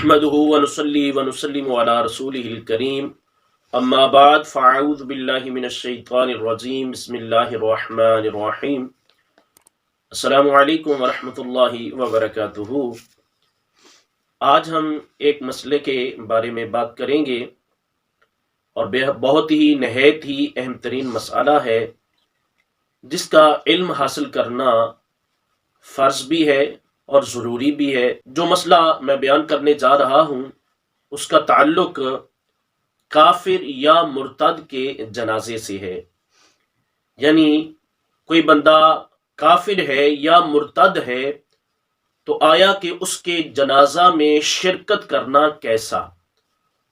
نحمده ونصلي ونسلم على رسوله الكريم اما بعد فاعوذ باللہ من الشیطان الرجیم بسم اللہ الرحمن الرحیم السلام علیکم ورحمۃ اللہ وبرکاتہ۔ آج ہم ایک مسئلے کے بارے میں بات کریں گے اور بہت ہی نہایت ہی اہم ترین مسئلہ ہے جس کا علم حاصل کرنا فرض بھی ہے اور ضروری بھی ہے۔ جو مسئلہ میں بیان کرنے جا رہا ہوں اس کا تعلق کافر یا مرتد کے جنازے سے ہے، یعنی کوئی بندہ کافر ہے یا مرتد ہے تو آیا کہ اس کے جنازہ میں شرکت کرنا کیسا؟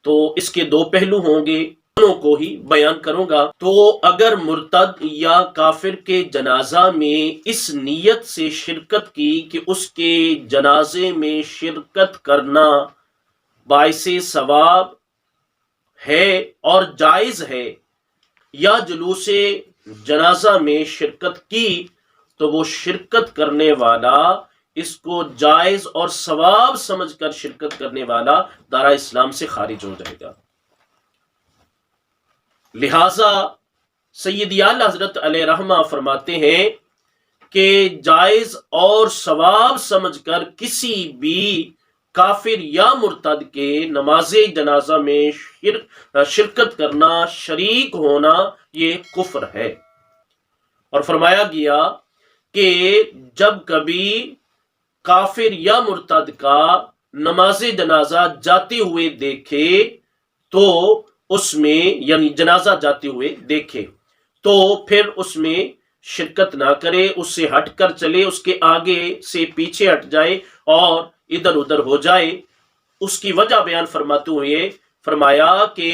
تو اس کے دو پہلو ہوں گے، دونوں کو ہی بیان کروں گا۔ تو اگر مرتد یا کافر کے جنازہ میں اس نیت سے شرکت کی کہ اس کے جنازے میں شرکت کرنا باعث ثواب ہے اور جائز ہے، یا جلوس جنازہ میں شرکت کی تو وہ شرکت کرنے والا اس کو جائز اور ثواب سمجھ کر شرکت کرنے والا دارا اسلام سے خارج ہو جائے گا۔ لہذا سیدی اعلی حضرت علیہ رحمہ فرماتے ہیں کہ جائز اور ثواب سمجھ کر کسی بھی کافر یا مرتد کے نماز جنازہ میں شرکت کرنا، شریک ہونا، یہ کفر ہے۔ اور فرمایا گیا کہ جب کبھی کافر یا مرتد کا نماز جنازہ جاتے ہوئے دیکھے تو اس میں، یعنی جنازہ جاتے ہوئے دیکھے تو پھر اس میں شرکت نہ کرے، اس سے ہٹ کر چلے، اس کے آگے سے پیچھے ہٹ جائے اور ادھر ادھر ہو جائے۔ اس کی وجہ بیان فرماتے ہوئے فرمایا کہ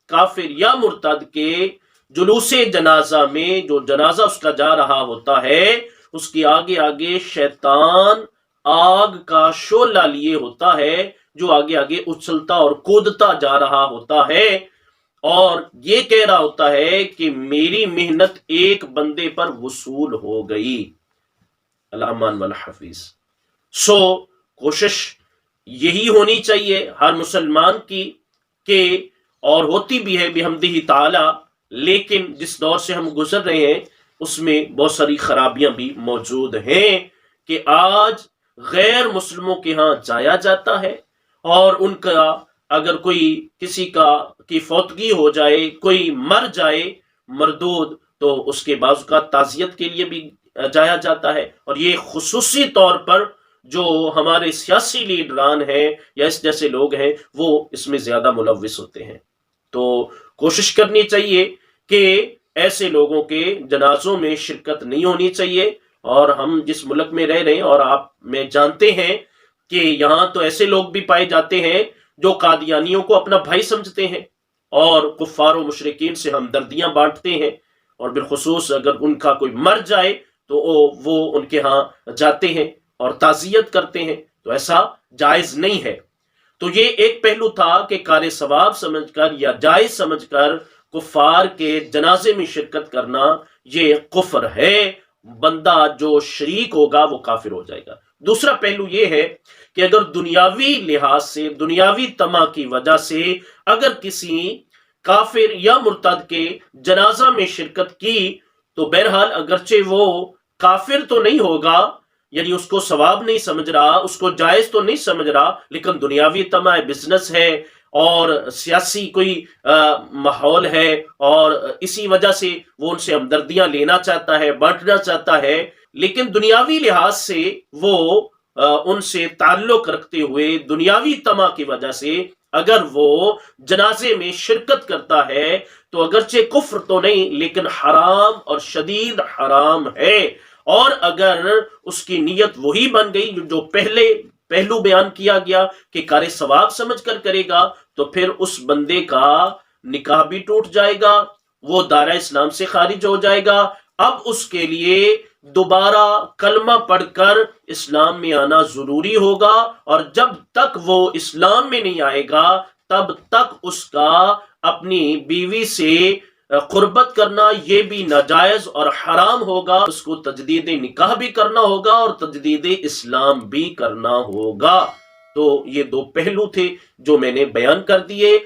کافر یا مرتد کے جلوس جنازہ میں، جو جنازہ اس کا جا رہا ہوتا ہے، اس کے آگے آگے شیطان آگ کا شعلہ لیے ہوتا ہے جو آگے آگے اچھلتا اور کودتا جا رہا ہوتا ہے اور یہ کہہ رہا ہوتا ہے کہ میری محنت ایک بندے پر وصول ہو گئی۔ الامان والحفیظ۔ سو کوشش یہی ہونی چاہیے ہر مسلمان کی کہ، اور ہوتی بھی ہے بحمدہ تعالی، لیکن جس دور سے ہم گزر رہے ہیں اس میں بہت ساری خرابیاں بھی موجود ہیں کہ آج غیر مسلموں کے ہاں جایا جاتا ہے اور ان کا اگر کوئی کسی کی فوتگی ہو جائے، کوئی مر جائے مردود، تو اس کے بعض کا تعزیت کے لیے بھی جایا جاتا ہے۔ اور یہ خصوصی طور پر جو ہمارے سیاسی لیڈران ہیں یا اس جیسے لوگ ہیں وہ اس میں زیادہ ملوث ہوتے ہیں۔ تو کوشش کرنی چاہیے کہ ایسے لوگوں کے جنازوں میں شرکت نہیں ہونی چاہیے۔ اور ہم جس ملک میں رہ رہے ہیں اور آپ میں جانتے ہیں کہ یہاں تو ایسے لوگ بھی پائے جاتے ہیں جو قادیانیوں کو اپنا بھائی سمجھتے ہیں اور کفار و مشرکین سے ہمدردیاں بانٹتے ہیں، اور بالخصوص اگر ان کا کوئی مر جائے تو وہ ان کے ہاں جاتے ہیں اور تعزیت کرتے ہیں، تو ایسا جائز نہیں ہے۔ تو یہ ایک پہلو تھا کہ کار ثواب سمجھ کر یا جائز سمجھ کر کفار کے جنازے میں شرکت کرنا یہ کفر ہے، بندہ جو شریک ہوگا وہ کافر ہو جائے گا۔ دوسرا پہلو یہ ہے کہ اگر دنیاوی لحاظ سے، دنیاوی طمع کی وجہ سے اگر کسی کافر یا مرتد کے جنازہ میں شرکت کی تو بہرحال اگرچہ وہ کافر تو نہیں ہوگا، یعنی اس کو ثواب نہیں سمجھ رہا، اس کو جائز تو نہیں سمجھ رہا، لیکن دنیاوی طمع ہے، بزنس ہے اور سیاسی کوئی ماحول ہے اور اسی وجہ سے وہ ان سے ہمدردیاں لینا چاہتا ہے، بانٹنا چاہتا ہے، لیکن دنیاوی لحاظ سے وہ ان سے تعلق رکھتے ہوئے دنیاوی طمع کی وجہ سے اگر وہ جنازے میں شرکت کرتا ہے تو اگرچہ کفر تو نہیں لیکن حرام اور شدید حرام ہے۔ اور اگر اس کی نیت وہی بن گئی جو پہلو بیان کیا گیا کہ کار ثواب سمجھ کر کرے گا، تو پھر اس بندے کا نکاح بھی ٹوٹ جائے گا، وہ دائرہ اسلام سے خارج ہو جائے گا۔ اب اس کے لیے دوبارہ کلمہ پڑھ کر اسلام میں آنا ضروری ہوگا، اور جب تک وہ اسلام میں نہیں آئے گا تب تک اس کا اپنی بیوی سے قربت کرنا یہ بھی ناجائز اور حرام ہوگا، اس کو تجدید نکاح بھی کرنا ہوگا اور تجدید اسلام بھی کرنا ہوگا۔ تو یہ دو پہلو تھے جو میں نے بیان کر دیے،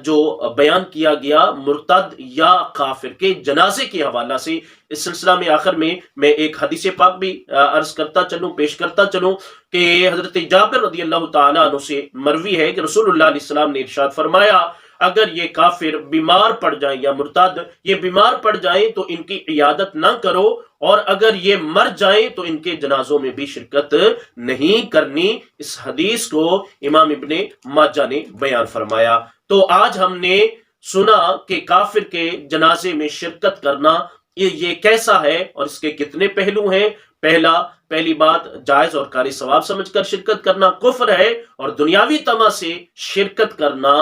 جو بیان کیا گیا مرتد یا کافر کے جنازے کے حوالہ سے۔ اس سلسلہ میں آخر میں ایک حدیث پاک بھی عرض کرتا چلوں، پیش کرتا چلوں کہ حضرت جابر رضی اللہ تعالیٰ عنہ سے مروی ہے کہ رسول اللہ علیہ السلام نے ارشاد فرمایا، اگر یہ کافر بیمار پڑ جائیں یا مرتد یہ بیمار پڑ جائیں تو ان کی عیادت نہ کرو، اور اگر یہ مر جائیں تو ان کے جنازوں میں بھی شرکت نہیں کرنی۔ اس حدیث کو امام ابن ماجہ نے بیان فرمایا۔ تو آج ہم نے سنا کہ کافر کے جنازے میں شرکت کرنا یہ کیسا ہے اور اس کے کتنے پہلو ہیں۔ پہلی بات، جائز اور قاری ثواب سمجھ کر شرکت کرنا کفر ہے، اور دنیاوی طمع سے شرکت کرنا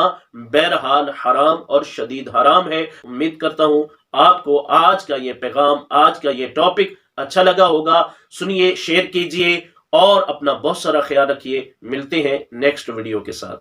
بہرحال حرام اور شدید حرام ہے۔ امید کرتا ہوں آپ کو آج کا یہ پیغام، آج کا یہ ٹاپک اچھا لگا ہوگا۔ سنیے، شیئر کیجئے اور اپنا بہت سارا خیال رکھیے۔ ملتے ہیں نیکسٹ ویڈیو کے ساتھ۔